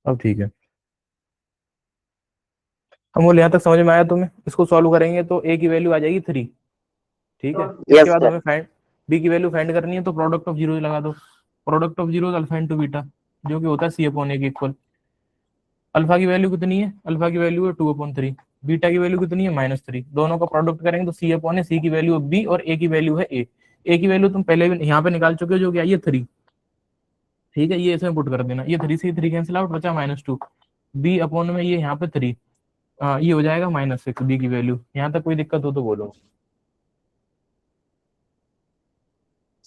अब ठीक है। अमूल, यहाँ तक समझ में आया तुम्हें? इसको सॉल्व करेंगे तो ए की वैल्यू आ जाएगी 3। ठीक है, इसके यस बाद सर। हमें फाइंड बी की वैल्यू फाइंड करनी है, तो प्रोडक्ट ऑफ जीरो लगा दो। Product of zero alpha into beta, जो कि होता है सी अपॉन ए के इक्वल। अल्फा की वैल्यू कितनी है? अल्फा की वैल्यू है 2/3। बीटा की वैल्यू कितनी है? -3। दोनों का प्रोडक्ट करेंगे तो सी अपॉन ए, सी की वैल्यू है बी और ए की वैल्यू है ए। ए की वैल्यू तुम पहले भी यहाँ पे निकाल चुके हो, जो कि आई है 3। ठीक है, ये इसमें पुट कर देना, ये 3 से 3 कैंसिल आउट, बचा -2। बी अपॉन में ये यहाँ पे 3, ये हो जाएगा -6 बी की वैल्यू। यहाँ तक कोई दिक्कत हो तो बोलो।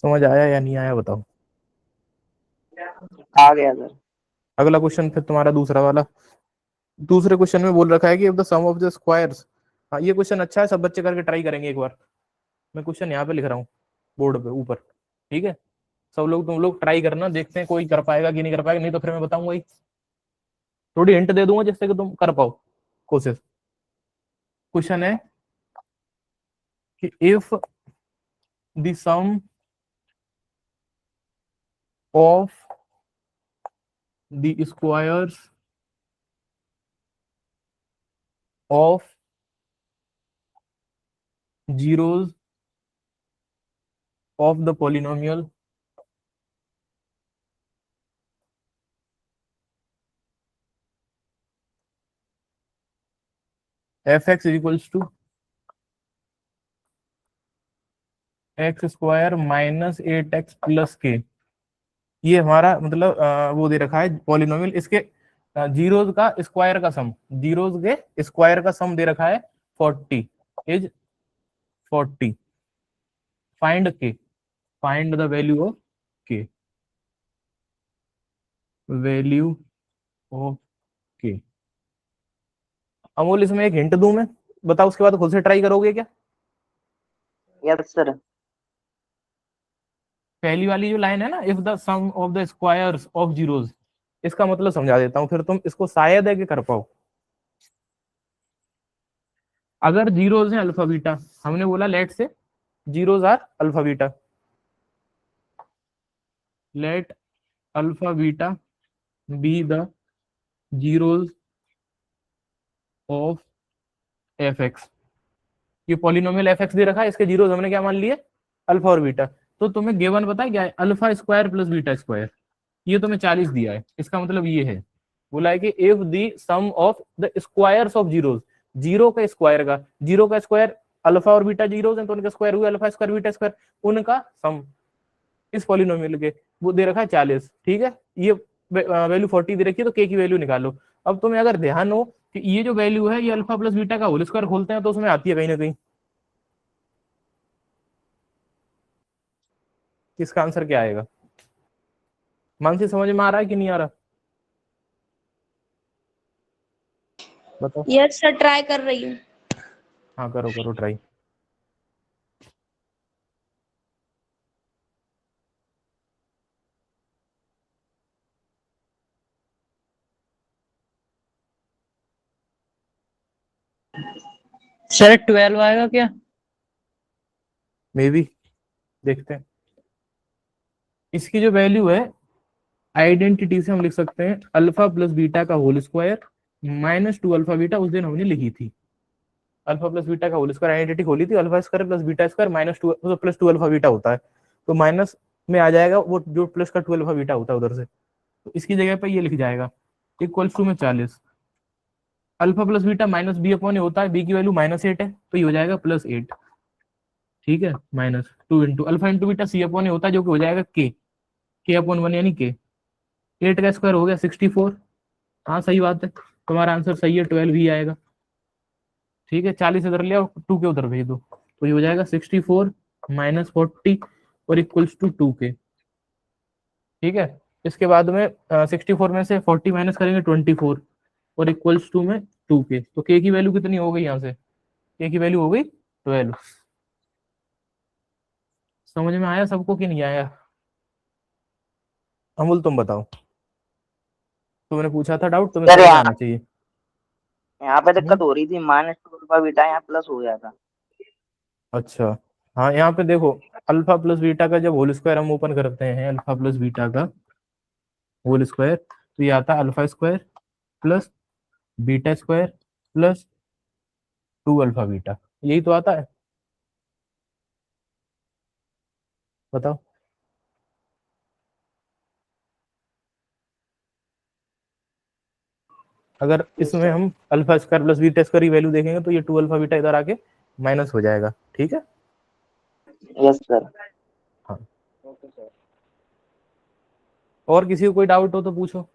समझ आया या नहीं आया बताओ? आ गया सर। अगला क्वेश्चन फिर तुम्हारा दूसरा वाला। दूसरे क्वेश्चन में बोल रखा है कि if the sum of the squares. हाँ, ये क्वेश्चन अच्छा है, सब बच्चे करके ट्राई करेंगे एक बार। मैं क्वेश्चन यहाँ पे लिख रहा हूँ बोर्ड पे ऊपर। ठीक है, सब लोग तुम लोग ट्राई करना, देखते हैं कोई कर पाएगा कि नहीं कर पाएगा, नहीं तो फिर मैं बताऊंगा ही। थोड़ी हिंट दे दूंगा जिससे कि तुम कर पाओ कोशिश। क्वेश्चन है कि if the sum of the squares of zeros of the polynomial fx is equals to x square minus 8x plus k. ये हमारा मतलब वो दे रखा है पॉलिनोमियल, इसके जीरोज का स्क्वायर का सम, जीरोज के स्क्वायर का सम दे रखा है 40 इज 40। फाइंड के, फाइंड द वैल्यू ऑफ के, वैल्यू ऑफ के। अमूल, इसमें एक हिंट दूं मैं? बताओ, उसके बाद खुद से ट्राई करोगे क्या? Yes sir. पहली वाली जो लाइन है ना, if the sum of the squares of zeros, इसका मतलब समझा देता हूं, फिर तुम इसको शायद है कि कर पाओ। अगर जीरोज है अल्फा बीटा, हमने बोला लेट से zeros are alpha beta, let alpha beta be the zeros of f x. ये पॉलिनोमियल एफ एक्स दे रखा है, इसके जीरोज हमने क्या मान लिए? अल्फा और बीटा। तो तुम्हें गिवन पता है क्या है? Alpha square plus beta square. ये तुम्हें 40 दिया है, इसका मतलब ये है, बोला है कि if the sum of the squares of zeros, zero का स्क्वायर का, जीरो का स्क्वायर अल्फा और बीटा जीरोज हैं तो उनका स्क्वायर हुआ अल्फा स्क्वायर बीटा स्क्वायर, उनका सम इस पॉलिनोमियल के, वो दे रखा है 40। ठीक है, ये वैल्यू 40 दे रखी है, तो के की वैल्यू निकालो। अब तुम्हें अगर ध्यान हो कि ये जो वैल्यू है ये अल्फा प्लस बीटा का होल स्क्वायर खोलते हैं तो उसमें आती है कहीं ना कहीं। इसका आंसर क्या आएगा? मानसी, समझ में आ रहा है कि नहीं आ रहा? बताओ। यस सर, ट्राई कर रही हूँ। हाँ, करो करो ट्राई। सर 12 आएगा क्या? मे बी, देखते हैं। इसकी जो वैल्यू है, आइडेंटिटी से हम लिख सकते हैं अल्फा प्लस बीटा का होल स्क्वायर -2 अल्फा बीटा, उस दिन हमने लिखी थी। अल्फा प्लस बीटा का होल स्क्वायर आइडेंटिटी खोली थी, alpha square plus beta square -2 plus 2 alpha beta होता है, तो माइनस में आ जाएगा वो जो प्लस का 2 अल्फा बीटा होता है उधर से, तो इसकी जगह पे ये लिख जाएगा इक्वल्स टू में 40। Alpha plus beta minus B upon A होता है, बी की वैल्यू -8 है, तो ये हो जाएगा +8। ठीक है, -2 into alpha into beta C upon A होता है, जो कि हो जाएगा के अपॉन 1 यानी के। 8 का स्क्वायर हो गया 64। हाँ सही बात है, तुम्हारा आंसर सही है, 12 ही आएगा। ठीक है, 40 इधर लिया और 2 के उधर भेज दो, तो ये हो जाएगा 64 -40 और इक्वल्स टू 2 के। ठीक है, इसके बाद में 64 में से 40 माइनस करेंगे 24 और इक्वल्स टू में 2 के, तो के की वैल्यू कितनी हो गई? यहाँ से के की वैल्यू हो गई 12। समझ में आया सबको कि नहीं आया? अमूल, तुम बताओ, तुमने पूछा था डाउट, तुम्हें सर समझ में यहाँ आना चाहिए। यहाँ पे हम्म, दिक्कत हो रही थी, -2 अल्फा बीटा यहाँ प्लस हो गया था। अच्छा। हाँ, यहाँ पे देखो, अल्फा प्लस बीटा का जब होल स्क्वायर हम ओपन करते हैं, अल्फा प्लस बीटा का होल स्क्वायर, तो ये आता है alpha square plus beta square plus 2 alpha beta, यही तो आता है, बताओ। अगर इसमें हम alpha square plus beta square की वैल्यू देखेंगे तो ये 2 अल्फा बीटा इधर आके माइनस हो जाएगा, ठीक है। Yes sir. हाँ, ओके सर। और किसी को कोई डाउट हो तो पूछो।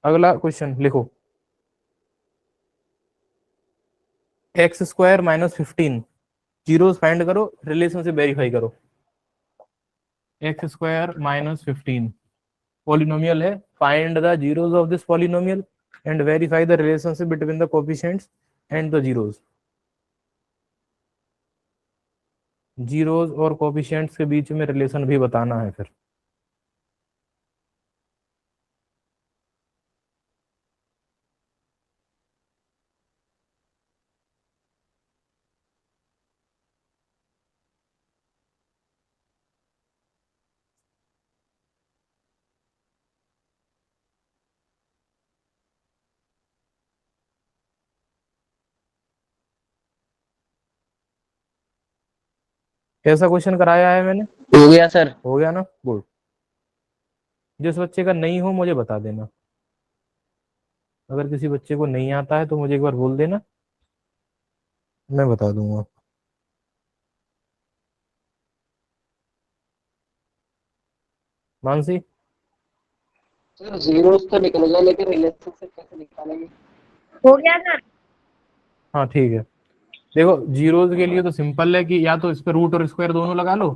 अगला क्वेश्चन लिखो, x square minus 15 zeros find करो, रिलेशनशिप वेरीफाई करो। एक्स स्क्वायर माइनस 15 पॉलिनोमियल है, find the zeros of this polynomial and verify the relationship between the coefficients and the zeros. Zeros और कोफिशिएंट्स के बीच में रिलेशन भी बताना है फिर। कैसा क्वेश्चन कराया है मैंने? हो गया सर। हो गया ना, गुड। जिस बच्चे का नहीं हो मुझे बता देना, अगर किसी बच्चे को नहीं आता है तो मुझे एक बार बोल देना, मैं बता दूंगा। मानसी, सर जीरोस तो निकल गया लेकिन रिलेशनशिप कैसे निकालेंगे? हो गया सर। हाँ ठीक है। देखो जीरोज के लिए तो सिंपल है कि या तो इस पे रूट और स्क्वायर दोनों लगा लो,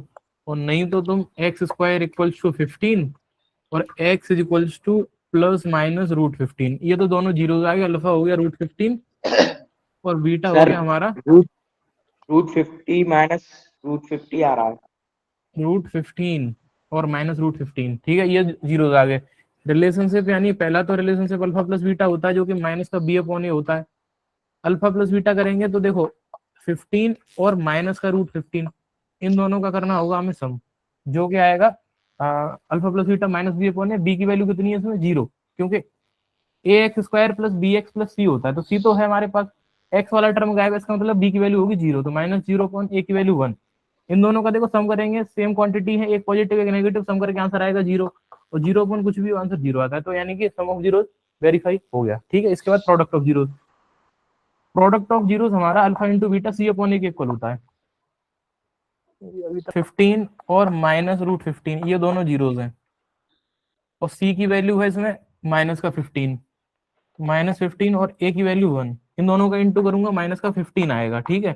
और नहीं तो तुम एक्स स्क्वायर इक्वल्स टू 15 और x is equals to plus minus root 15, ये तो दोनों जीरोज आ गए, अल्फा हो गया रूट 15 और बीटा हो सर गया हमारा रूट रूट 50 माइनस रूट 50 आ रहा है। रूट 15 और माइनस रूट 15, ठीक है, ये जीरोज आ गए। रिलेशनशिप यानी पहला तो रिलेशनशिप अल्फा प्लस बीटा होता है जो कि माइनस का बी अपॉन ए होता है। अल्फा प्लस बीटा करेंगे तो देखो 15 और माइनस का रूट 15, इन दोनों का करना होगा हमें सम, जो कि आएगा alpha plus beta minus B upon A, B की वैल्यू कितनी है इसमें 0, क्योंकि A X square plus B X plus C होता है, तो सी तो है हमारे पास, एक्स वाला टर्म गायब है, इसका मतलब बी की वैल्यू होगी 0, तो माइनस 0 अपॉन ए की वैल्यू 1। इन दोनों का देखो सम करेंगे, सेम क्वांटिटी है, एक पॉजिटिव एक नेगेटिव, सम करके आंसर आएगा 0, और 0 अपॉन कुछ भी आंसर 0 आता है, तो यानी कि सम ऑफ जीरो वेरीफाई हो गया, ठीक है। इसके बाद product of zero, product of zeros हमारा alpha into beta C upon A के इक्वल होता है। 15 और माइनस रूट 15 ये दोनों जीरोस हैं, और सी की वैल्यू है इसमें माइनस का 15, माइनस 15 और ए की वैल्यू 1, इन दोनों का इंटू करूंगा माइनस का 15 आएगा, ठीक है,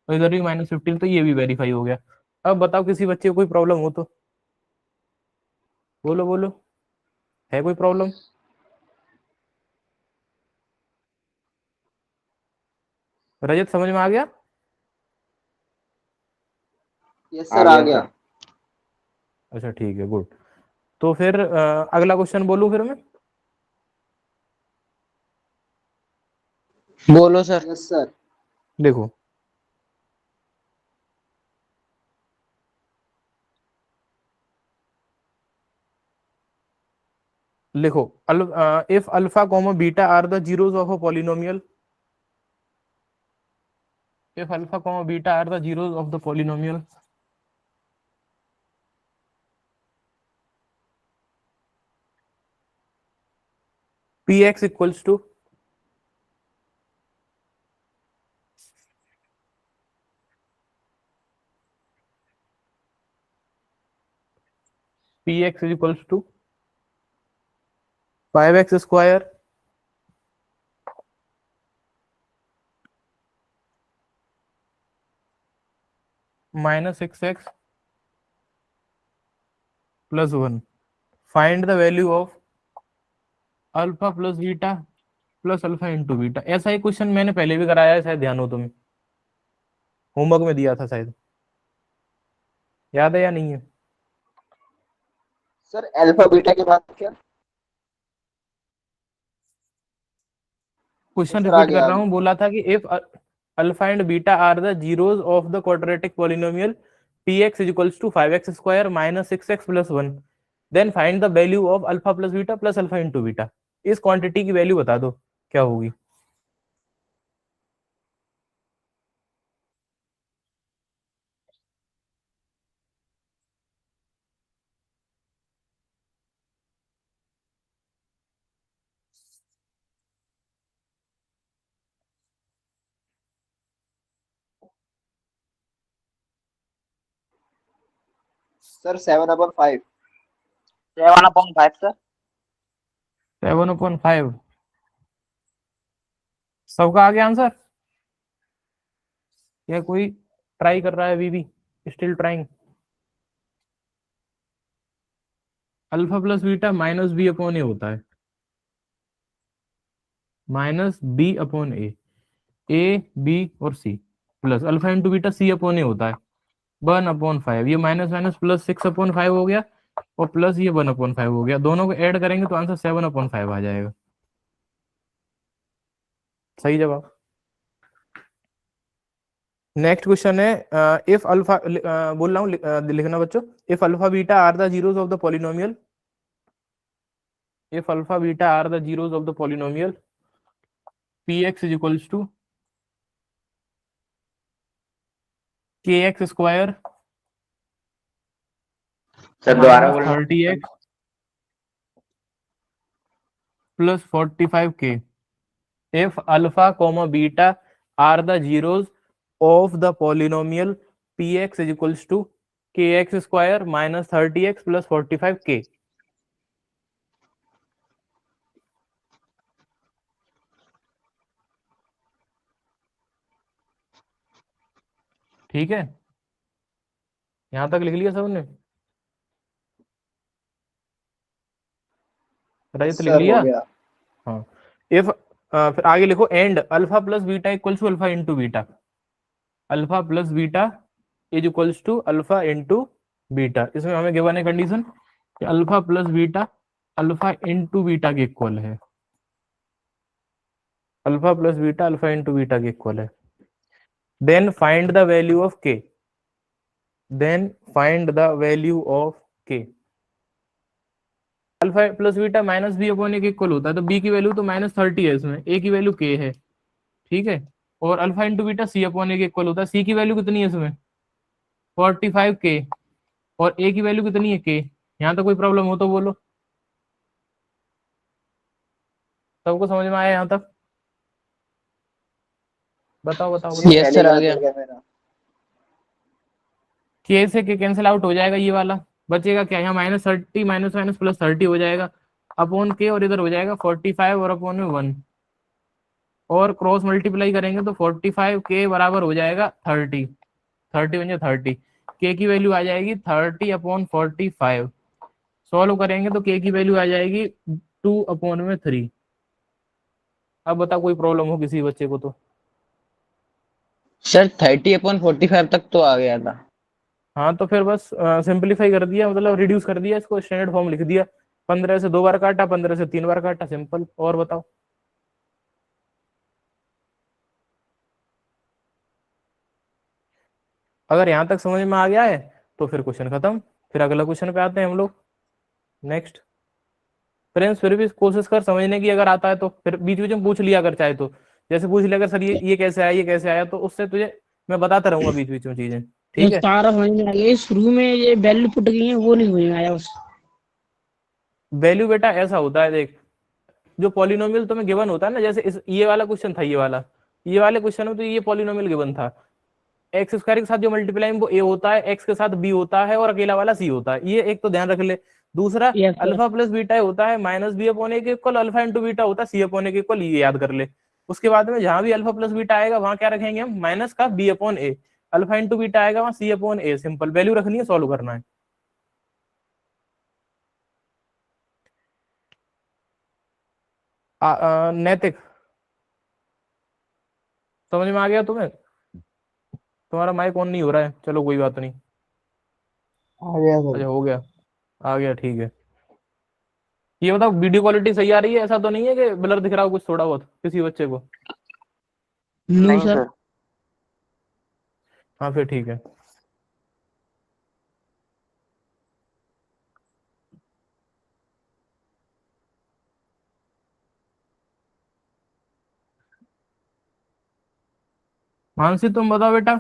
और इधर भी माइनस 15, तो ये भी वेरीफाई हो गया। अब बताओ किसी बच्चे को कोई प्रॉब्लम हो तो बोलो बोलो, है कोई प्रॉब्लम? रजत समझ में आ गया? यस सर, आ गया। अच्छा ठीक है, गुड। तो फिर अगला क्वेश्चन बोलूं फिर मैं? बोलो सर। Yes sir. देखो, लिखो, if alpha comma beta are the zeros of a polynomial, if alpha comma beta are the zeros of the polynomial, px equals to px is equals to 5x square minus 6x plus 1, find the value of alpha plus beta plus alpha into beta. ऐसा ही question मैंने पहले भी कराया है, शायद ध्यान हो तुम्हें, होमवर्क में दिया था शायद, याद है या नहीं है? सर अल्फा बीटा के बाद क्या? क्वेश्चन सर आ रिपीट कर गया रहा अभी। हूँ, बोला था कि if alpha and beta are the zeros of the quadratic polynomial px is equals to 5x square minus 6x plus 1, then find the value of alpha plus beta plus alpha into beta. इस quantity की value बता दो क्या होगी। Sir 7/5। 7/5 sir. 7/5 सबका आ गया answer या कोई ट्राई कर रहा है अभी भी, still trying. Alpha plus beta minus B upon A होता है, minus B upon A B और C, plus alpha into beta C upon A होता है 1/5। ये माइनस माइनस प्लस 6/5 हो गया और प्लस ये 1/5 हो गया, दोनों को ऐड करेंगे तो आंसर 7/5 आ जाएगा। सही जवाब। नेक्स्ट क्वेश्चन है इफ अल्फा, बोल रहा हूँ लिखना बच्चों, if alpha beta are the zeros of the polynomial, if alpha beta are the zeros of the polynomial px is equals to kx square sir दोबारा बोलना। 30x plus 45k, if alpha comma beta are the zeros of the polynomial px is equals to kx square minus 30x plus 45k। ठीक है, यहां तक लिख लिया सबने, रजत लिख सर लिया। हो गया। हाँ इफ फिर आगे लिखो and alpha plus beta equals to alpha into beta, alpha plus beta is equals to alpha into beta. इसमें हमें गिवन है कंडीशन कि alpha plus beta alpha into beta के इक्वल है, alpha plus beta alpha into beta के equal है। Then find the value of K, then find the value of K. Alpha plus beta minus B upon A के equal होता है, तो B की value तो -30 है, इसमें ए की वैल्यू के है, ठीक है। और alpha into beta C upon A के इक्वल होता है, सी की वैल्यू कितनी है इसमें 45k और ए की वैल्यू कितनी है के। यहाँ तो कोई प्रॉब्लम हो तो बोलो, सबको समझ में आया यहाँ तक? बताओ बताओ बताओ। यस सर आ गया। मेरा के से के कैंसिल आउट हो जाएगा, ये वाला बचेगा क्या, यहाँ -30 माइनस माइनस प्लस 30 हो जाएगा अपॉन के, और इधर हो जाएगा 45 और अपॉन में 1, और क्रॉस मल्टीप्लाई करेंगे तो 45 के बराबर हो जाएगा 30, 30 बन जाए 30, के की वैल्यू आ जाएगी 30/45। सॉल्व करेंगे तो के की वैल्यू आ जाएगी 2/3। अब बता कोई प्रॉब्लम हो किसी बच्चे को तो। सर 30/45 तक तो आ गया था। हाँ तो फिर बस सिंपलीफाई कर दिया, मतलब रिड्यूस कर दिया, इसको स्टैंडर्ड फॉर्म लिख दिया, 15 से 2 बार काटा, 15 से 3 बार काटा, सिंपल। और बताओ। अगर यहाँ तक समझ में आ गया है तो फिर क्वेश्चन खत्म, फिर अगला क्वेश्चन पे आते हैं हम लोग। नेक्स्ट फ्रेंड्स, फिर भी कोशिश कर समझने की, अगर आता है तो फिर बीच बीच में पूछ लिया अगर चाहे तो, जैसे पूछ लिया अगर सर ये कैसे आया, ये कैसे आया, तो उससे तुझे मैं बताता रहूंगा बीच बीच में चीजें, ठीक है। सारा समझ में आ गया, शुरू में ये वैल्यू पुट गई है वो नहीं समझ में आया बस। वैल्यू बेटा ऐसा होता है, देख जो पॉलिनोमियल तुम्हें गिवन होता है ना, जैसे ये वाला क्वेश्चन था, ये वाले क्वेश्चन में तो ये पॉलिनोमियल गिवन था, एक्स स्क्वायर के साथ जो मल्टीप्लाई वो ए होता है, एक्स के साथ बी होता है, और अकेला वाला सी होता है, ये एक तो ध्यान रख ले। दूसरा Yes, sir. Alpha plus beta होता है माइनस बी अपॉन ए के इक्वल, अल्फा इंटू बीटा होता है सी अपॉन ए के इक्वल, ये याद कर ले। उसके बाद में जहां भी अल्फा प्लस बीटा आएगा वहां क्या रखेंगे हम, माइनस का B upon A, alpha into beta आएगा वहां सी अपॉन ए, सिंपल वैल्यू रखनी है, सॉल्व करना है। नैतिक समझ में आ गया तुम्हें? तुम्हारा माइक ऑन नहीं हो रहा है, चलो कोई बात नहीं। आ गया सर। अच्छा हो गया, आ गया, ठीक है। ये बताओ वीडियो क्वालिटी सही आ रही है? ऐसा तो नहीं है कि ब्लर दिख रहा हो कुछ थोड़ा बहुत किसी बच्चे को? नो नहीं सर। सर। हाँ फिर ठीक है। मानसी तुम बताओ बेटा।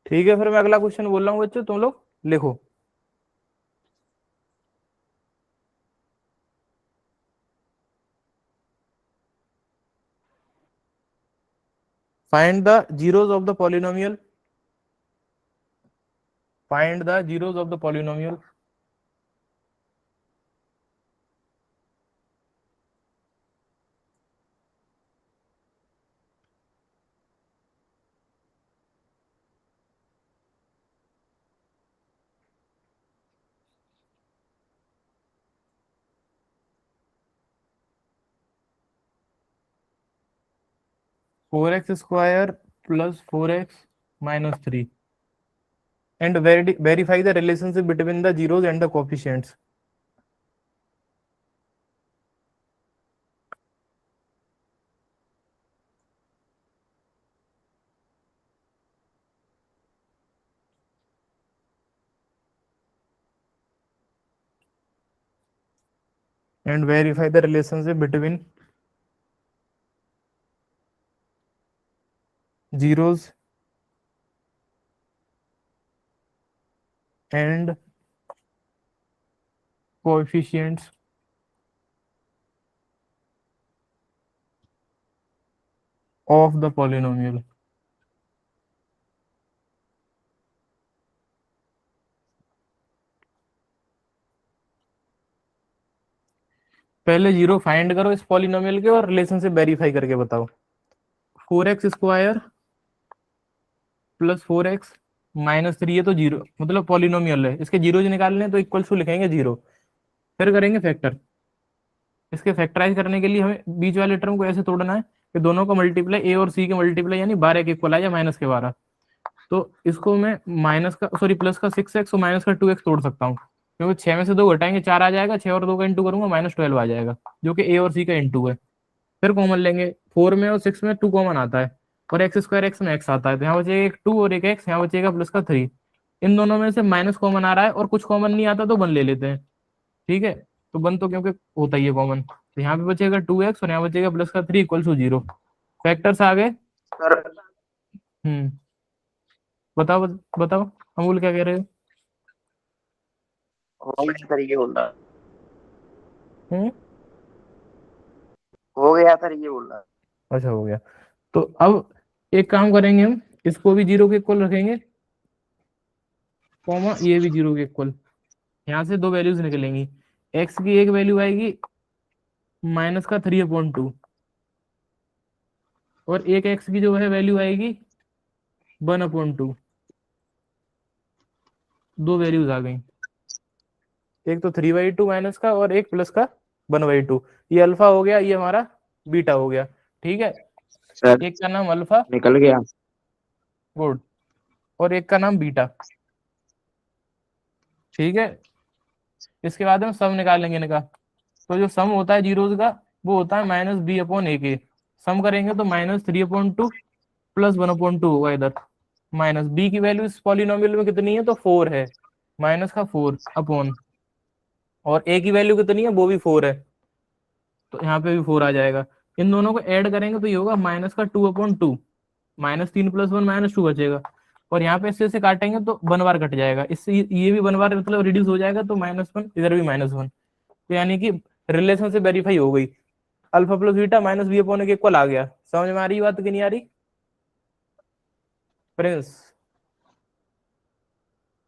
ठीक है, फिर मैं अगला क्वेश्चन बोल रहा हूँ बच्चों, तुम लोग लिखो। Find the zeros of the polynomial. Find the zeros of the polynomial. 4x square plus 4x minus 3 and verify the relationship between the zeros and the coefficients. And verify the relationship between zeros and coefficients of the polynomial. पहले zero find करो इस polynomial के और relationship verify करके बताओ। 4x square plus 4x minus 3, ये तो zero मतलब पॉलिनोमियल है, इसके जीरो निकालने तो इक्वल टू लिखेंगे जीरो, फिर करेंगे फैक्टर। इसके फैक्टराइज करने के लिए हमें बीच वाले टर्म को ऐसे तोड़ना है कि दोनों का मल्टीप्लाई ए और सी के मल्टीप्लाई यानी 12 के इक्वल आए या माइनस के 12। तो इसको मैं माइनस का सॉरी प्लस का 6x और माइनस का 2x तोड़ सकता हूँ, क्योंकि 6 में से 2 घटाएंगे 4 आ जाएगा, 6 और 2 का इंटू करूंगा -12 आ जाएगा, जो कि ए और सी का इंटू है। फिर कॉमन लेंगे, 4 में और 6 में 2 कॉमन आता है और एक्स स्क्वायर एक्स में एक्स आता है, तो यहाँ बचेगा एक 2 और एक एक्स, यहाँ बचेगा प्लस का 3। इन दोनों में से माइनस कॉमन आ रहा है और कुछ कॉमन नहीं आता तो 1 ले लेते हैं। ठीक है, तो 1 तो क्योंकि होता ही है कॉमन, तो यहाँ पे बचेगा 2x और यहाँ बचेगा प्लस का 3 इक्वल टू 0। फैक्टर्स आ गए। सर बताओ बताओ अमूल क्या कह रहे हो। हो गया सर, ये बोल रहा हम्म हो गया सर, ये बोल रहा अच्छा हो गया। तो अब एक काम करेंगे, हम इसको भी 0 के इक्वल रखेंगे, कॉमा ये भी 0 के इक्वल। यहाँ से दो वैल्यूज निकलेंगी, एक्स की एक वैल्यू आएगी माइनस का 3/2 और एक एक्स की जो है वैल्यू आएगी 1/2। दो वैल्यूज आ गई, एक तो 3/2 माइनस का और एक प्लस का 1/2। ये अल्फा हो गया, ये हमारा बीटा हो गया। ठीक है, सर। एक का नाम अल्फा, निकल गया। गुड, और एक का नाम बीटा। ठीक है, इसके बाद हम सम निकालेंगे इनका। तो जो सम होता है जीरोज का वो होता है -b/a के। सम करेंगे तो -3/2 प्लस 1/2 होगा इधर। माइनस बी की वैल्यू इस पॉलिनोमियल में कितनी है, तो 4 है, माइनस का 4 अपॉन, और ए की वैल्यू कितनी है, वो भी 4 है, तो यहाँ पे भी 4 आ जाएगा। इन दोनों को ऐड करेंगे तो ये होगा माइनस का 2/2, -3 + 1 -2 बचेगा, और यहाँ पे इससे से काटेंगे तो 1 बार कट जाएगा, इससे ये भी 1 बार मतलब रिड्यूस हो जाएगा, तो -1 इधर भी -1। तो यानी कि रिलेशन से वेरीफाई हो गई, alpha plus beta minus b/a के इक्वल आ गया। समझ में आ रही बात कि नहीं आ रही प्रिंस।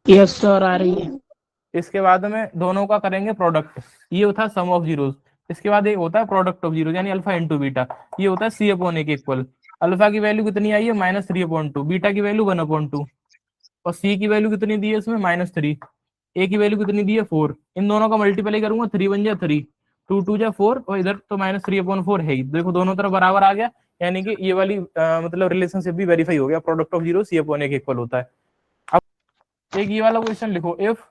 यस सर, आ रही है। इसके बाद में दोनों का करेंगे प्रोडक्ट, ये होता है सम ऑफ जीरोस। इसके बाद एक होता है प्रोडक्ट ऑफ जीरो यानी अल्फा इंटू बीटा, ये होता है सी अपॉन ए के इक्वल। अल्फा की वैल्यू कितनी आई है -3/2, बीटा की वैल्यू 1/2 और सी की वैल्यू कितनी दी है इसमें -3, ए की वैल्यू कितनी दी है 4। इन दोनों का मल्टीप्लाई करूंगा 3 वन जा 3, 2 2 जा 4 और इधर तो -3/4 है ही। देखो दोनों तरफ बराबर आ गया, यानी कि ये वाली मतलब रिलेशनशिप भी वेरीफाई हो गया, product of zero C upon A के इक्वल होता है। अब एक ये वाला क्वेश्चन लिखो, if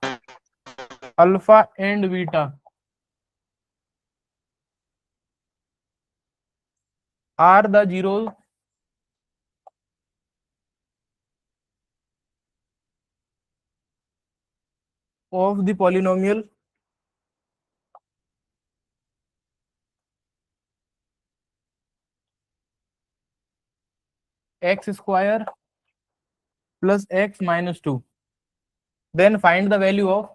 alpha and beta are the zeros of the polynomial x square plus x minus 2, then find the value of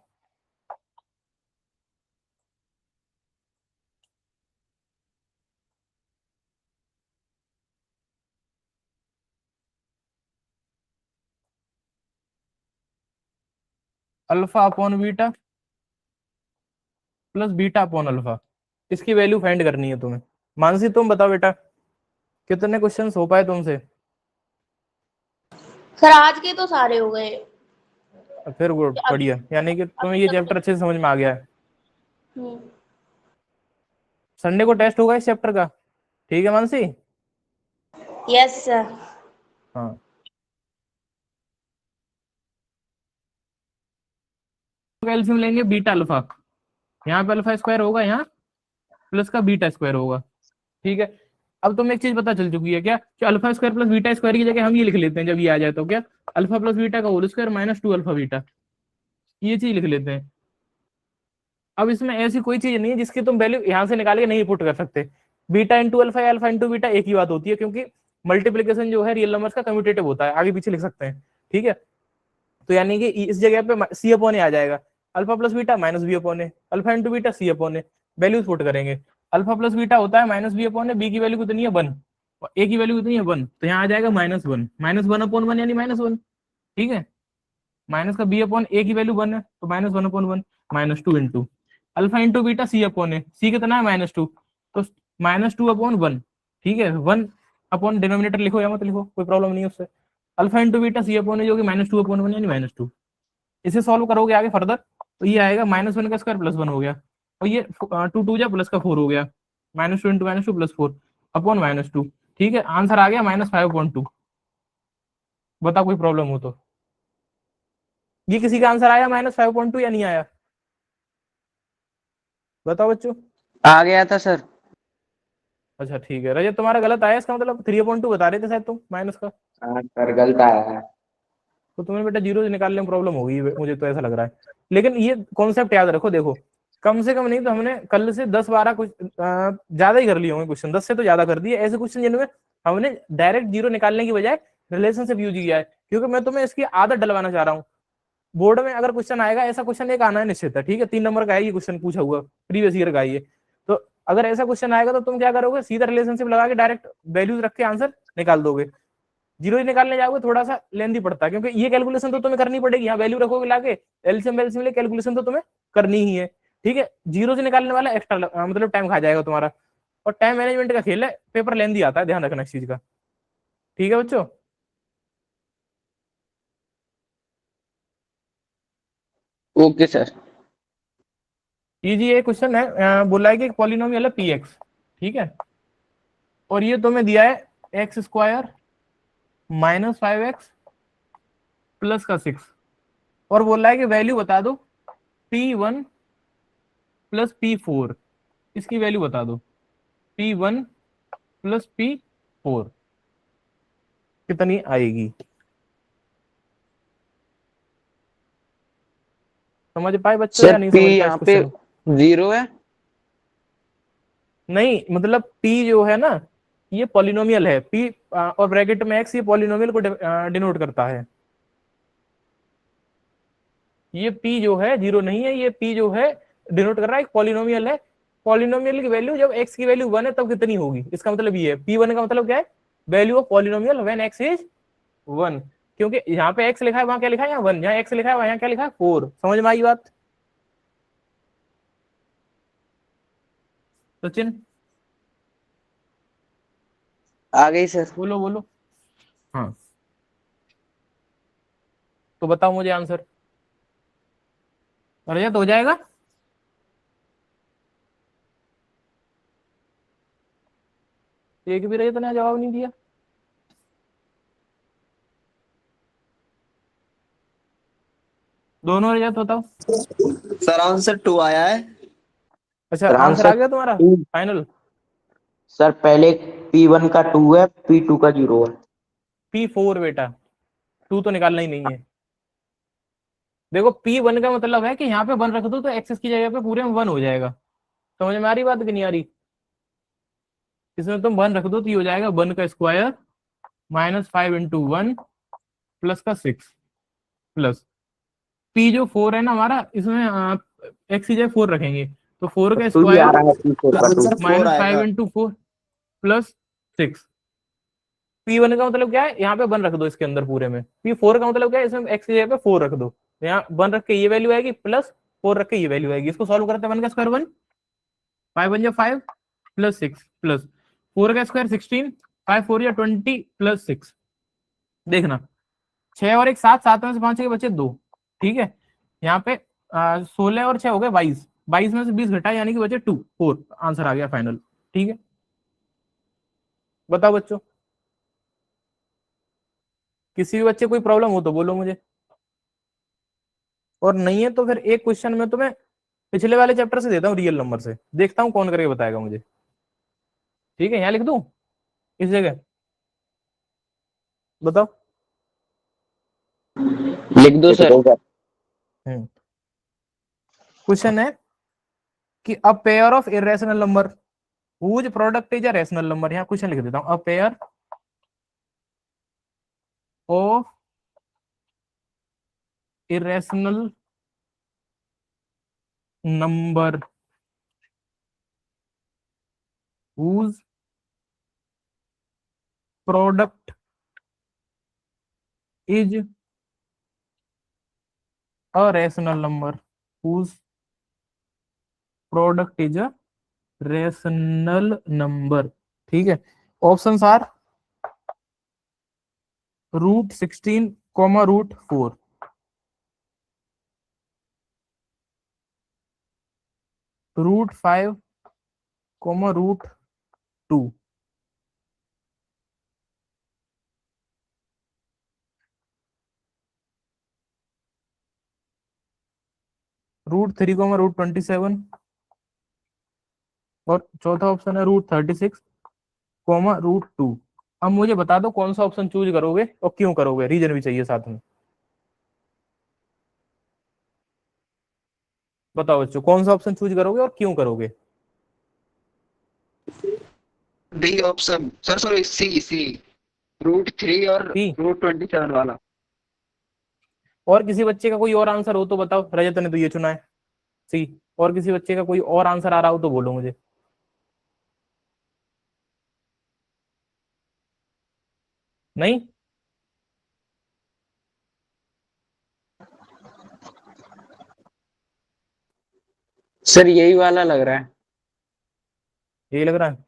alpha upon beta plus beta upon alpha. इसकी value find करनी है तुम्हें। मानसी तुम बताओ बेटा, कितने क्वेश्चंस हो पाए तुमसे? सर आज के तो सारे हो गए। फिर गुड, बढ़िया, यानी कि तुम्हें ये चैप्टर अच्छे से समझ में आ गया है। संडे को टेस्ट होगा इस चैप्टर का, ठीक है मानसी? Yes sir. हाँ, एलसीएम लेंगे बीटा अल्फा, यहाँ पे अल्फा स्क्वायर होगा, यहाँ प्लस का बीटा स्क्वायर होगा, ठीक है। अब तुम्हें एक चीज पता चल चुकी है क्या, कि alpha square plus beta square की जगह हम ये लिख लेते हैं जब ये आ जाए तो, क्या अल्फा प्लस बीटा का होल स्क्वायर -2 अल्फा बीटा, ये चीज लिख लेते हैं। अब इसमें ऐसी कोई चीज नहीं है जिसकी तुम वैल्यू यहाँ से निकाल के नहीं पुट कर सकते। बीटा इंटू अल्फा या अल्फा इंटू बीटा एक ही बात होती है, क्योंकि मल्टीप्लीकेशन जो है रियल नंबर्स का कम्यूटेटिव होता है, आगे पीछे लिख सकते हैं, ठीक है। तो यानी कि इस जगह पे सी अपॉन ए आ जाएगा, alpha plus beta minus B upon A, alpha into beta C upon A, values put करेंगे। अल्फा प्लस बीटा होता है minus B upon A, B की वैल्यू कितनी है 1 और ए की वैल्यू कितनी है 1, तो यहाँ आ जाएगा -1, -1/1 यानी -1, ठीक है। माइनस का बी अपॉन ए की वैल्यू 1 है तो -1/1, -2 into alpha into beta C upon ए, सी कितना है -2 तो -2/1, ठीक है। 1 अपॉन डिनोमिनेटर लिखो या मत लिखो, कोई प्रॉब्लम नहीं है उससे। Alpha into beta C upon ए जो कि -2/1 यानी -2। इसे सॉल्व करोगे आगे फर्दर तो ये आएगा -1 का स्क्वायर +1 हो गया, और ये 2 2 जा प्लस का 4 हो गया, -2 इंटू -2 +4 अपॉन -2, ठीक है। आंसर आ गया -5/2। बता कोई प्रॉब्लम हो तो। ये किसी का आंसर आया -5/2 या नहीं आया? बताओ बच्चों। आ गया था सर। अच्छा ठीक है, रजत तुम्हारा गलत आया, इसका मतलब 3/2 बता रहे थे शायद तुम माइनस का, हाँ सर गलत आया है। तो तुम्हें बेटा जीरो निकालने में प्रॉब्लम होगी, मुझे तो ऐसा लग रहा है। लेकिन ये कॉन्सेप्ट याद रखो, देखो कम से कम नहीं तो हमने कल से 10-12 कुछ ज्यादा ही कर लिए होंगे क्वेश्चन, 10 से तो ज्यादा कर दिए ऐसे क्वेश्चन जिनमें हमने डायरेक्ट जीरो निकालने की बजाय रिलेशनशिप यूज किया है, क्योंकि मैं तुम्हें इसकी आदत डलवाना चाह रहा हूँ। बोर्ड में अगर क्वेश्चन आएगा, ऐसा क्वेश्चन एक आना है निश्चित है, ठीक है, 3 नंबर का है ये क्वेश्चन, पूछा हुआ प्रीवियस ईयर का ये। तो अगर ऐसा क्वेश्चन आएगा तो तुम क्या करोगे, सीधा रिलेशनशिप लगा के डायरेक्ट वैल्यूज रख के आंसर निकाल दोगे। जीरो निकालने जाओगे थोड़ा सा लेंदी पड़ता है, क्योंकि ये कैलकुलेशन तो तुम्हें करनी पड़ेगी, यहाँ वैल्यू रखोगे लाके एलसीएम वेलसीएम ले, कैलकुलेशन तो तुम्हें करनी ही है, ठीक है। जीरो से निकालने वाला एक्स्ट्रा मतलब टाइम खा जाएगा तुम्हारा, और टाइम मैनेजमेंट का खेल है, पेपर लेंदी आता है, ध्यान रखना इस चीज का, ठीक है बच्चों। Okay sir. ये क्वेश्चन है, बोला है कि पॉलिनोमियल है पी एक्स, ठीक है, और ये तुम्हें दिया है एक्स स्क्वायर -5x प्लस का 6, और बोल रहा है कि वैल्यू बता दो P1 प्लस P4, इसकी वैल्यू बता दो P1 प्लस P4 कितनी आएगी। समझ पाए बच्चों या सर नहीं पी समझ पाए यहाँ पे क्वेश्चन? 0 है। नहीं मतलब P जो है ना ये पॉलिनोमियल है, P और ब्रैकेट में X, ये पॉलिनोमियल को डिनोट करता है। ये P जो है जीरो नहीं है, ये P जो है डिनोट कर रहा है एक पॉलिनोमियल है। पॉलिनोमियल की वैल्यू जब x की वैल्यू 1 है तब कितनी होगी, इसका मतलब ये है P1 का मतलब क्या है, value of polynomial when x is 1, क्योंकि यहाँ पे x लिखा है वहां क्या लिखा है, यहाँ 1, यहाँ x लिखा है वहां क्या लिखा है 4। समझ में आई बात? सचिन आ गई सर। बोलो बोलो। हाँ तो बताओ मुझे आंसर। रजत हो जाएगा? एक भी रजत ने जवाब नहीं दिया। दोनों रजत बताओ। सर आंसर 2 आया है। अच्छा सर आंसर आ आंसर गया तुम्हारा 2। फाइनल? सर पहले P1 का 2 है, P2 का 0 है। P4 बेटा, 2 तो निकालना ही नहीं है। देखो P1 का मतलब है कि यहाँ पे 1 रख दो तो एक्सेस की जगह पे पूरे में 1 हो जाएगा। समझ में आ रही बात कि नहीं आ रही? इसमें तुम 1 रख दो तो ये हो जाएगा 1 का स्क्वायर -5 × 1 प्लस का 6 प्लस P जो 4 है ना हमारा, इसमें एक्स की जगह 4 रखेंगे तो 4 का 2 ही आ स्क्वायर रहा है P4 का 2। आंसर 4 आएगा। -5 × 4 प्लस 6। P1 का मतलब क्या है, यहाँ पे 1 रख दो इसके अंदर पूरे में। P4 का मतलब क्या है, इसमें एक्स की जगह पे 4 रख दो, यहाँ 1 रख के ये वैल्यू आएगी प्लस 4 रख के ये वैल्यू आएगी। इसको सॉल्व करते हैं 1 का स्क्वायर 1, 5 1 5 प्लस 6 प्लस 4 का स्क्वायर 16, 5 4 20 प्लस 6। देखना 6 और 1 7, 7 में से 5 के बचे 2। ठीक है, यहाँ पे 16 और 6 हो गए 22, 22 में से 20 घटा यानी कि बचे 2 4। आंसर आ गया फाइनल। ठीक है, बताओ बच्चों, किसी भी बच्चे कोई प्रॉब्लम हो तो बोलो मुझे, और नहीं है तो फिर एक क्वेश्चन में तुम्हें पिछले वाले चैप्टर से देता हूँ रियल नंबर से, देखता हूँ कौन करके बताएगा मुझे। ठीक है, यहाँ लिख दूं इस जगह, बताओ। लिख दो सर। क्वेश्चन है कि अ pair of irrational number whose product is a rational number. यहाँ क्वेश्चन लिख देता हूँ, अ pair of irrational number whose product is a rational number, whose product is a rational number। ठीक है, ऑप्शंस आर √16, √4, √5, √2, √3, √27, और चौथा ऑप्शन है √36, √2। अब मुझे बता दो कौन सा ऑप्शन चूज करोगे और क्यों करोगे, रीजन भी चाहिए साथ में। बताओ बच्चों, कौन सा ऑप्शन चूज करोगे और क्यों करोगे? D option sir, sorry C √3 और सी। √27 वाला। और किसी बच्चे का कोई और आंसर हो तो बताओ, रजत ने तो ये चुना है सी। और किसी बच्चे का कोई और आंसर आ रहा हो तो बोलो मुझे। नहीं? सर यही वाला लग रहा है। यही लग रहा है।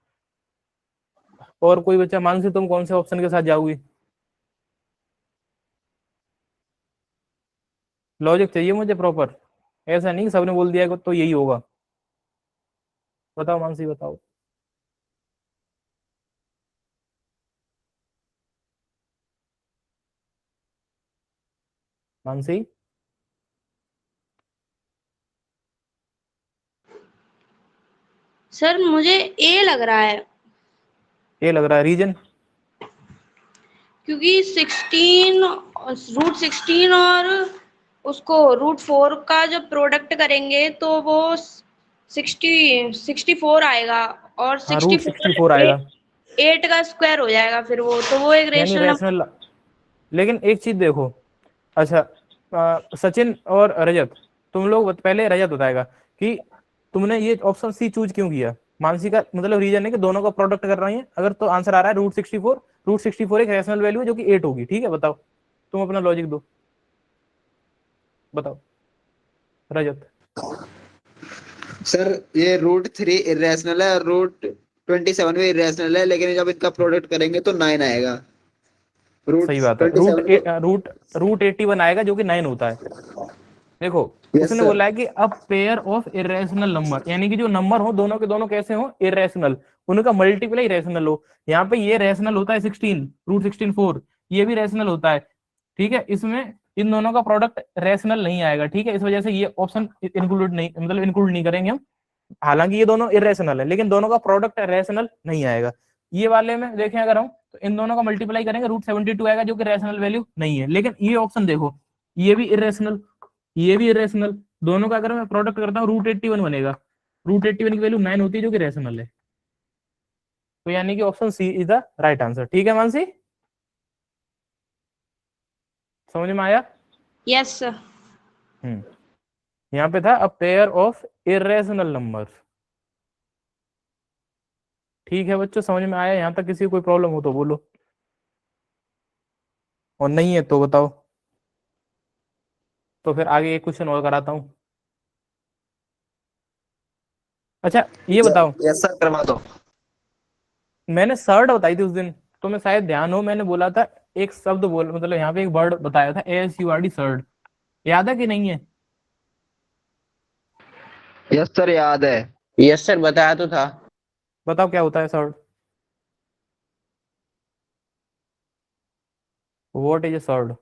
और कोई बच्चा, मानसी तुम कौन से ऑप्शन के साथ जाओगी? लॉजिक चाहिए मुझे प्रॉपर, ऐसा नहीं सबने बोल दिया तो यही होगा। बताओ मानसी, बताओ। मानसी, सर मुझे ए लग रहा है, ये लग रहा है, रीजन? क्योंकि 16 और उसको √4 का जो प्रोडक्ट करेंगे तो वो 64 आएगा, और हाँ, 64 √64 आएगा 8 का स्क्वायर हो जाएगा फिर वो, तो वो एक यानी रेशनल नंबर। रैशनल। लेकिन एक चीज देखो, अच्छा सचिन और रजत, तुम लोग पहले रजत बताएगा कि तुमने ये ऑप्शन सी चूज क्यों किया। मानसी का मतलब रीजन है कि दोनों का प्रोडक्ट कर रही है, अगर तो आंसर आ रहा है √64, √64 एक रैशनल वैल्यू है जो कि 8 होगी। ठीक है, बताओ तुम अपना लॉजिक दो, बताओ रजत। सर ये रूट 3 इरेशनल है और रूट 27 भी इरेशनल है, लेकिन जब इनका प्रोडक्ट करेंगे तो 9 आएगा। रूट सही बात है। 27 रूट 81 आएगा जो कि 9 होता है। देखो यस उसने सर। बोला है कि अ पेयर ऑफ इरेशनल नंबर, यानी कि जो नंबर हो दोनों के दोनों कैसे हो, इरेशनल, उनका मल्टीप्लाई रेशनल हो। यहाँ पे ये रेशनल होता है 16, रूट 16 4, ये भी रेशनल होता है। ठीक है, इसमें इन दोनों का प्रोडक्ट रेशनल नहीं आएगा। ठीक है, इस वजह से ये ऑप्शन इंक्लूड नहीं, मतलब इंक्लूड नहीं करेंगे हम। हालांकि ये दोनों इरेशनल है, लेकिन दोनों का प्रोडक्ट रेशनल नहीं आएगा। ये वाले में देखें अगर हम, तो इन दोनों का मल्टीप्लाई करेंगे रूट 72 आएगा जो कि रेशनल वैल्यू नहीं है। लेकिन ये ऑप्शन देखो, ये भी इरेशनल, ये भी इरेशनल, दोनों का अगर मैं प्रोडक्ट करता हूँ रूट 81 बनेगा। रूट 81 की वैल्यू 9 होती है जो कि रेशनल है। तो यानी कि option C is the right answer. ठीक है मानसी, समझ में आया? Yes sir. यहाँ पे था a pair of irrational numbers. ठीक है बच्चों, समझ में आया? यहाँ तक किसी को कोई प्रॉब्लम हो तो बोलो, और नहीं है तो बताओ। तो फिर आगे एक क्वेश्चन और कराता हूँ। अच्छा ये बताओ, यस सर, करवा दो। मैंने सर्ड बताई थी उस दिन, तो मैं शायद ध्यान हो, मैंने बोला था एक शब्द बोल, मतलब यहाँ पे एक वर्ड बताया था ASURD, सर्ड, याद है कि नहीं है? यस सर, याद है। यस सर, बताया तो था। बताओ क्या होता है surd? What is a surd?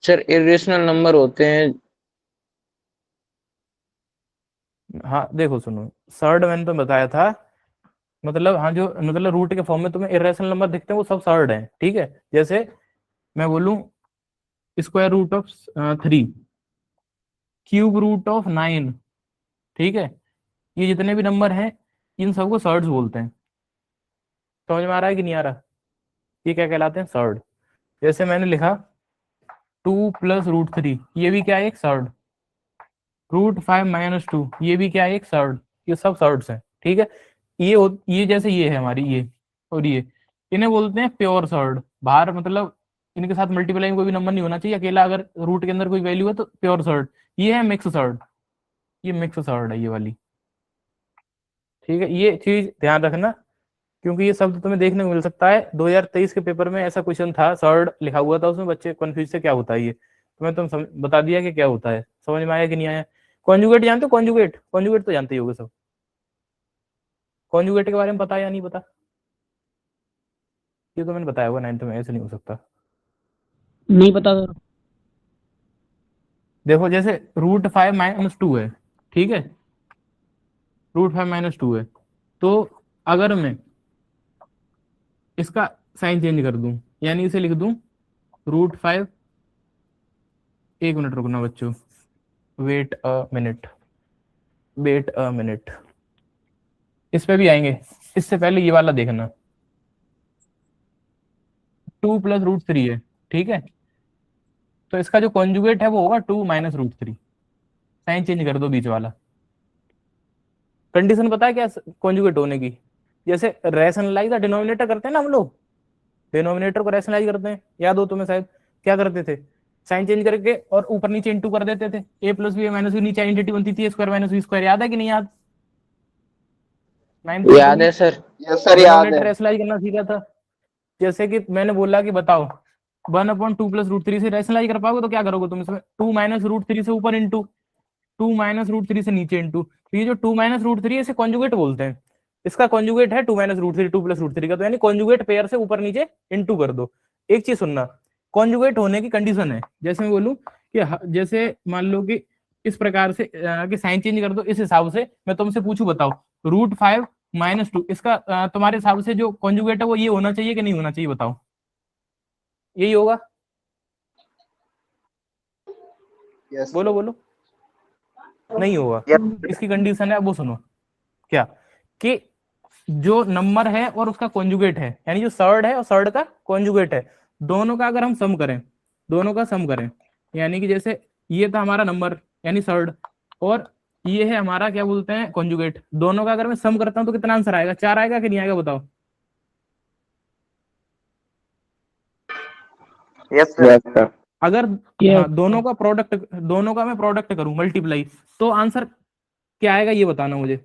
Sir irrational number होते हैं। हाँ देखो सुनो, सर्ड मैंने तो बताया था, मतलब हाँ जो मतलब रूट के फॉर्म में तुम्हें इरेशनल नंबर दिखते हैं वो सब सर्ड हैं। ठीक है, जैसे मैं बोलूं square root of 3, cube root of 9, ठीक है, ये जितने भी नंबर हैं इन सबको सर्ड्स बोलते हैं। समझ में आ रहा है कि नहीं आ रहा? ये क्या कहलाते हैं? सर्ड। जैसे मैंने लिखा 2 + √3, ये भी क्या है? एक सर्ड। √5 - 2, ये भी क्या है? एक सर्ड। ये सब सर्ड्स हैं। ठीक है, ये जैसे ये है हमारी ये, और ये, इन्हें बोलते हैं प्योर सर्ड। बाहर मतलब इनके साथ मल्टीप्लाई में कोई भी नंबर नहीं होना चाहिए, अकेला अगर रूट के अंदर कोई वैल्यू है तो प्योर सर्ड। ये है मिक्स सर्ड, ये मिक्स सर्ड है ये वाली। ठीक है, ये चीज ध्यान रखना, क्योंकि ये शब्द तुम्हें देखने को मिल सकता है। 2023 के पेपर में ऐसा क्वेश्चन था, सर्ड लिखा हुआ था उसमें, बच्चे कंफ्यूज से क्या होता है ये, तो मैं बता दिया कि क्या होता है। समझ में आया कि नहीं आया? कॉन्जुगेट जानते हो? कॉन्जुगेट, कॉन्जुगेट तो जानते ही होगे सब। कॉन्जुगेट के बारे में पता है या नहीं पता? ये तो मैंने बताया हुआ 9th में, ऐसे नहीं हो सकता। नहीं पता सर। देखो जैसे √5 - 2 है, ठीक है, √5 - 2 है, तो अगर मैं इसका साइन चेंज कर दूं, यानी इसे लिख दूं √5, 1 मिनट रुकना बच्चों, wait a minute, wait a minute, इस पे भी आएंगे। इससे पहले ये वाला देखना, 2 + √3 है, ठीक है, तो इसका जो कॉन्जुगेट है वो होगा 2 - √3। साइन चेंज कर दो बीच वाला। कंडीशन पता है क्या कॉन्जुगेट होने की? जैसे रैशनलाइज डिनोमिनेटर करते हैं ना हम लोग, डिनोमिनेटर को रैशनलाइज करते हैं, याद हो तुम्हें शायद, क्या करते थे? साइन चेंज करके और ऊपर नीचे इंटू कर देते थे, a + b - b, नीचे आइडेंटिटी बनती थी A² - B², याद है कि नहीं याद? 9th में याद कभी है सर। यस सर, याद डिनोमिनेटर है। रैशनलाइज करना सीखा था। जैसे कि मैंने बोला कि बताओ 1/2 + √3 से रैशनलाइज कर पाओगे तो क्या करोगे तुम इसमें? 2 - √3 से ऊपर इंटू, 2 - √3 से नीचे इंटू, तो ये जो 2 - √3 है इसे कॉन्जुगेट बोलते हैं। इसका कॉन्जुगेट है 2 - √3, 2 + √3 का, तो यानी कॉन्जुगेट पेयर से ऊपर नीचे इंटू कर दो। एक चीज सुनना, कॉन्जुगेट होने की कंडीशन है, जैसे मैं बोलूं कि जैसे मान लो कि इस प्रकार से कि साइन चेंज कर दो, इस हिसाब से मैं तुमसे पूछूं बताओ √5 - 2, इसका तुम्हारे हिसाब से जो कॉन्जुगेट है वो ये होना चाहिए कि नहीं होना चाहिए? बताओ, यही होगा? यस बोलो बोलो। नहीं होगा। यस इसकी कंडीशन है, अब वो सुनो क्या, कि जो नंबर है और उसका कॉन्जुगेट है, यानी जो सर्ड है और सर्ड का कॉन्जुगेट है, दोनों का अगर हम सम करें, दोनों का सम करें, यानी कि जैसे ये था हमारा नंबर यानी सर्ड, और ये है हमारा क्या बोलते हैं कॉन्जुगेट, दोनों का अगर मैं सम करता हूं तो कितना आंसर आएगा? 4 आएगा कि नहीं आएगा? बताओ। Yes sir. अगर ये हाँ दोनों का मैं प्रोडक्ट करूं मल्टीप्लाई, तो आंसर क्या आएगा ये बताना मुझे।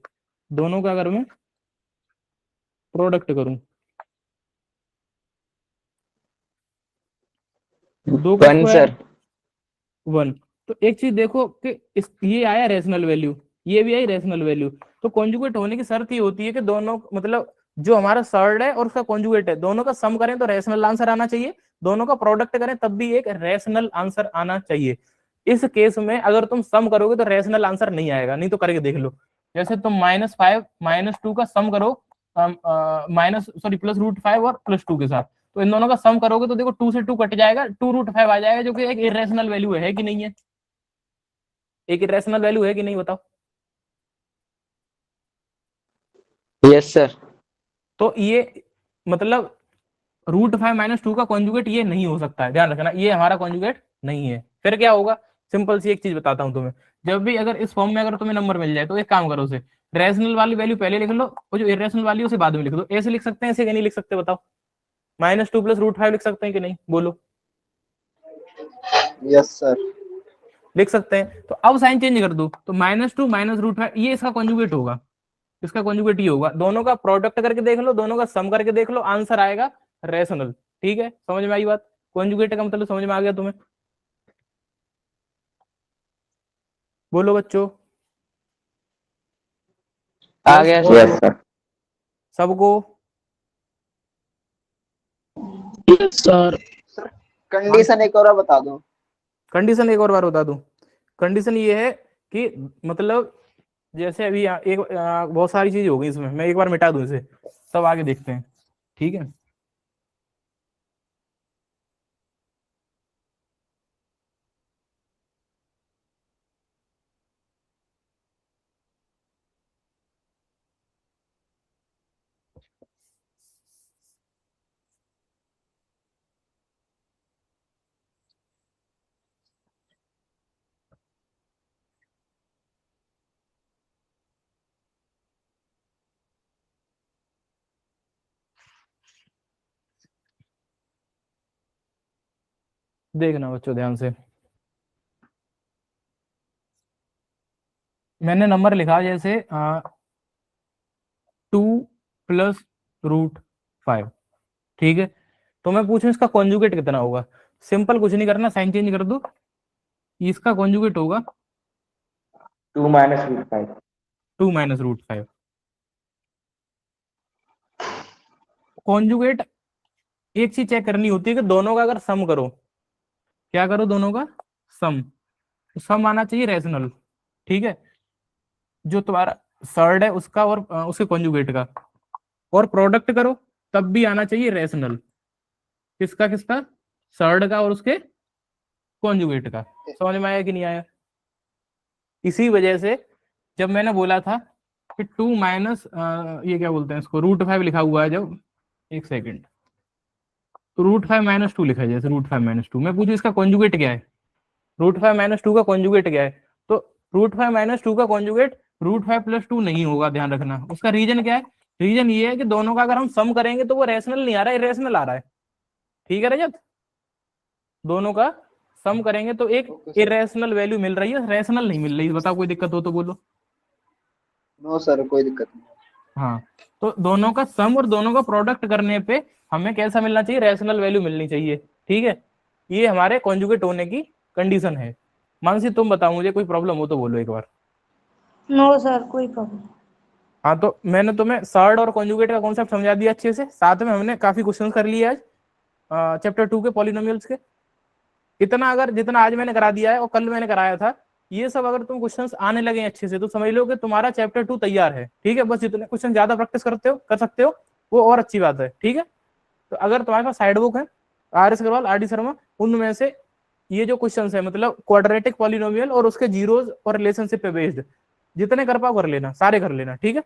दोनों का अगर मैं प्रोडक्ट करूं, 2 का 1 स्क्वायर सर। 1। तो एक चीज देखो कि ये आया रैशनल वैल्यू, ये भी आई रैशनल वैल्यू। तो कॉन्जुगेट होने की शर्त ये होती है कि दोनों मतलब जो हमारा सर्ड है और उसका कॉन्जुगेट है, दोनों का सम करें तो रैशनल आंसर आना चाहिए, दोनों का प्रोडक्ट करें तब भी एक रैशनल आंसर आना चाहिए। इस केस में अगर तुम सम करोगे तो रैशनल आंसर नहीं आएगा, नहीं तो करके देख लो। जैसे तुम -5 -2 का सम करो, +√5 और +2 के साथ, तो इन दोनों का सम करोगे तो देखो 2 से 2 कट जाएगा, 2√5 आ जाएगा, जो कि एक इरेशनल वैल्यू है कि नहीं है? एक इरेशनल वैल्यू है कि नहीं बताओ? Yes sir. तो ये मतलब √5 - 2 का कॉन्जुगेट ये नहीं हो सकता है, ध्यान रखना, ये हमारा कॉन्जुगेट नहीं है। फिर क्या होगा? सिंपल सी एक चीज बताता हूं तुम्हें। जब भी अगर इस फॉर्म में अगर तुम्हें नंबर मिल जाए तो एक काम करो, उसे रैशनल वाली वैल्यू पहले लिख लो और जो इरेशनल वाली है उसे बाद में लिख दो। ऐसे लिख सकते हैं, ऐसे नहीं लिख सकते बताओ? -2 + √5 लिख सकते हैं कि नहीं, बोलो? Yes sir. लिख सकते हैं। तो अब साइन चेंज कर दो, तो -2 -√5 ये इसका कॉन्जुगेट होगा, इसका कॉन्जुगेट ये होगा। दोनों का प्रोडक्ट करके देख लो, दोनों का सम करके देख लो, आंसर आएगा रैशनल। ठीक है, समझ में आई बात? कॉन्जुगेट का मतलब समझ में आ गया तुम्हें? बोलो बच्चों। आ यस गया और सर। नो? सबको? सर कंडीशन एक और बता दो। कंडीशन एक और बार बता दूं। कंडीशन ये है कि मतलब जैसे अभी बहुत सारी चीज हो गई इसमें, मैं एक बार मिटा दूं इसे, तब आगे देखते हैं। ठीक है, देखना बच्चों ध्यान से। मैंने नंबर लिखा जैसे 2 + √5। ठीक है, तो मैं पूछूं इसका कॉन्जुगेट कितना होगा? सिंपल, कुछ नहीं करना, साइन चेंज कर दो। इसका कॉन्जुगेट होगा 2 - √5। 2 - √5। कॉन्जुगेट एक चीज चेक करनी होती है कि दोनों का अगर सम करो, क्या करो, दोनों का सम, तो सम आना चाहिए रैशनल। ठीक है, जो तुम्हारा सर्ड है उसका और उसके कॉन्जुगेट का, और प्रोडक्ट करो तब भी आना चाहिए रैशनल। किसका किसका? सर्ड का और उसके कॉन्जुगेट का। समझ में आया कि नहीं आया? इसी वजह से जब मैंने बोला था कि 2 माइनस ये क्या बोलते हैं इसको, √5 लिखा हुआ है, जब एक सेकेंड, तो √5 - 2 लिखा है, जैसे √5 - 2, मैं पूछू इसका कॉन्जुगेट क्या है? √5 - 2 का कॉन्जुगेट क्या है? तो √5 - 2 का कॉन्जुगेट √5 + 2 नहीं होगा, ध्यान रखना। उसका रीजन क्या है? रीजन ये है कि दोनों का अगर हम सम करेंगे तो वो रैशनल नहीं आ रहा है, इरेशनल आ रहा है। ठीक है रजत, दोनों का सम करेंगे तो एक इरेशनल वैल्यू मिल रही है, रैशनल नहीं मिल रही। बताओ कोई दिक्कत हो तो बोलो। नो सर, कोई दिक्कत नहीं। हाँ, तो दोनों का सम और दोनों का प्रोडक्ट करने पे हमें कैसा मिलना चाहिए? रैशनल वैल्यू मिलनी चाहिए। ठीक है, ये हमारे कॉन्जुगेट होने की कंडीशन है। मानसी तुम बताओ, मुझे कोई प्रॉब्लम हो तो बोलो एक बार। नो सर, कोई प्रॉब्लम। हाँ, तो मैंने तुम्हें सर्ड और कॉन्जुगेट का कॉन्सेप्ट समझा दिया अच्छे से, साथ में हमने काफी क्वेश्चन कर लिए आज चैप्टर 2 के पॉलिनोमियल्स के। इतना अगर जितना आज मैंने करा दिया है और कल मैंने कराया था, ये सब अगर तुम क्वेश्चंस आने लगे अच्छे से तो समझ लो कि तुम्हारा चैप्टर 2 तैयार है। ठीक है, बस जितने क्वेश्चन ज्यादा प्रैक्टिस कर सकते हो वो और अच्छी बात है। ठीक है, तो अगर तुम्हारे पास साइड बुक है RS अग्रवाल, RD शर्मा, उनमें से ये जो क्वेश्चन है मतलब क्वाड्रेटिक पॉलिनोमियल और उसके जीरोज और रिलेशनशिप पे बेस्ड, जितने कर पाओ कर लेना, सारे कर लेना। ठीक है,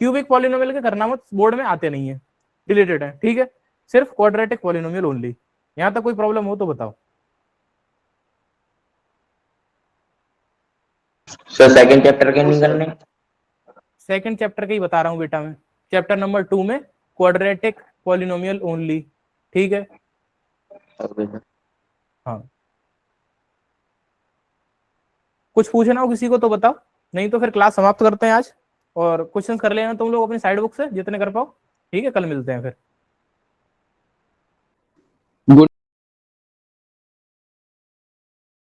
क्यूबिक पॉलिनोमियल के करना मत, बोर्ड में आते नहीं है, डिलीटेड है। ठीक है, सिर्फ क्वाड्रेटिक पॉलिनोमियल ओनली। यहाँ तक कोई प्रॉब्लम हो तो बताओ। सर सेकंड चैप्टर के नहीं करने? सेकंड चैप्टर का ही बता रहा हूँ बेटा मैं, चैप्टर नंबर 2 में क्वाड्रेटिक पॉलिनोमियल ओनली। ठीक है, ओके सर। हाँ, कुछ पूछना हो किसी को तो बताओ, नहीं तो फिर क्लास समाप्त करते हैं आज। और क्वेश्चन कर लेना तुम लोग अपनी साइड बुक से जितने कर पाओ। ठीक है, कल मिलते हैं फिर।